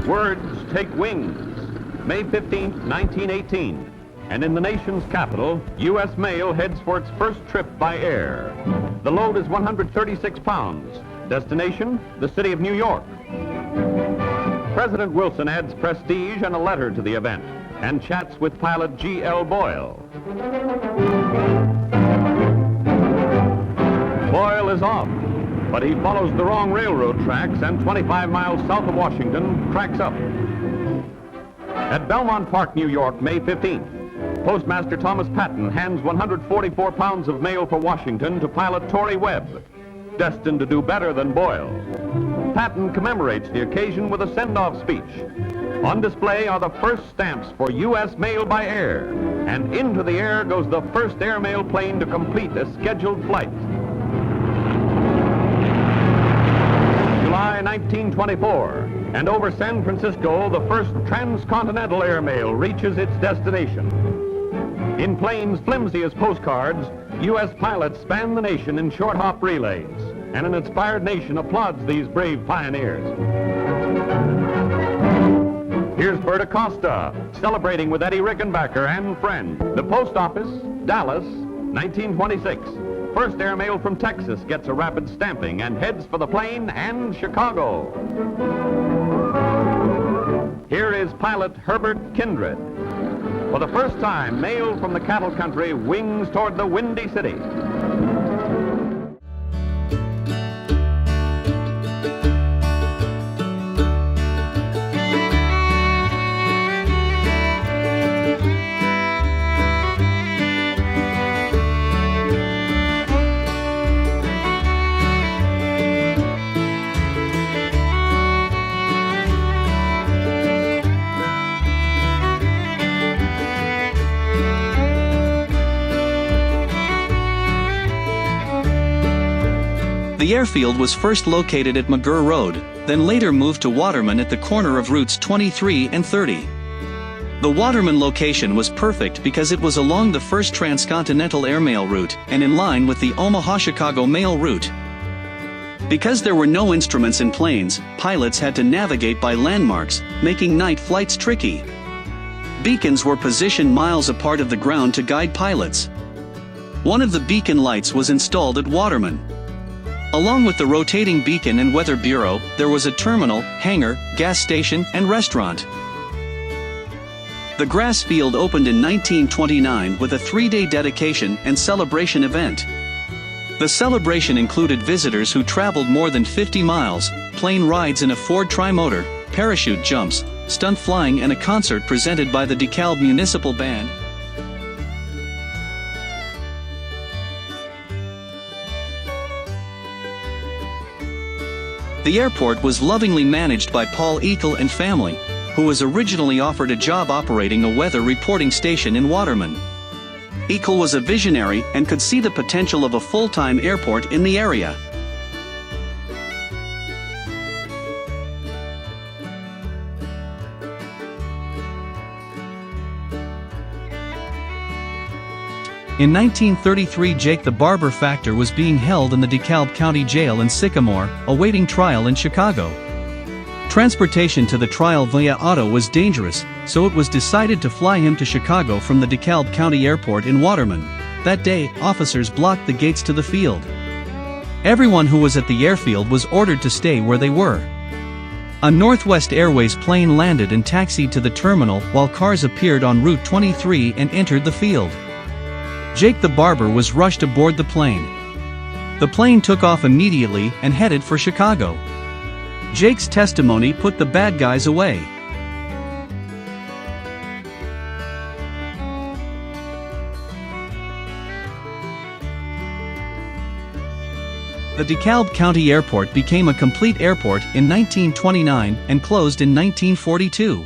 Words take wings. May 15, 1918. And in the nation's capital, U.S. mail heads for its first trip by air. The load is 136 pounds. Destination, the city of New York. President Wilson adds prestige and a letter to the event and chats with pilot G.L. Boyle. Boyle is off, but he follows the wrong railroad tracks and 25 miles south of Washington cracks up. At Belmont Park, New York, May 15th. Postmaster Thomas Patton hands 144 pounds of mail for Washington to pilot Torrey Webb, destined to do better than Boyle. Patton commemorates the occasion with a send-off speech. On display are the first stamps for U.S. mail by air, and into the air goes the first airmail plane to complete a scheduled flight. July 1924, and over San Francisco, the first transcontinental airmail reaches its destination. In planes flimsy as postcards, U.S. pilots span the nation in short hop relays, and an inspired nation applauds these brave pioneers. Here's Bert Acosta, celebrating with Eddie Rickenbacker and friends. The Post Office, Dallas, 1926. First airmail from Texas gets a rapid stamping and heads for the plane and Chicago. Here is pilot Herbert Kindred. For the first time, mail from the cattle country wings toward the Windy City. The airfield was first located at McGurr Road, then later moved to Waterman at the corner of routes 23 and 30. The Waterman location was perfect because it was along the first transcontinental airmail route and in line with the Omaha-Chicago mail route. Because there were no instruments in planes, pilots had to navigate by landmarks, making night flights tricky. Beacons were positioned miles apart of the ground to guide pilots. One of the beacon lights was installed at Waterman. Along with the rotating beacon and weather bureau, there was a terminal, hangar, gas station, and restaurant. The grass field opened in 1929 with a 3-day dedication and celebration event. The celebration included visitors who traveled more than 50 miles, plane rides in a Ford Trimotor, parachute jumps, stunt flying, and a concert presented by the DeKalb Municipal Band. The airport was lovingly managed by Paul Ekel and family, who was originally offered a job operating a weather reporting station in Waterman. Ekel was a visionary and could see the potential of a full-time airport in the area. In 1933, Jake the Barber Factor was being held in the DeKalb County Jail in Sycamore, awaiting trial in Chicago. Transportation to the trial via auto was dangerous, so it was decided to fly him to Chicago from the DeKalb County Airport in Waterman. That day, officers blocked the gates to the field. Everyone who was at the airfield was ordered to stay where they were. A Northwest Airways plane landed and taxied to the terminal while cars appeared on Route 23 and entered the field. Jake the Barber was rushed aboard the plane. The plane took off immediately and headed for Chicago. Jake's testimony put the bad guys away. The DeKalb County Airport became a complete airport in 1929 and closed in 1942.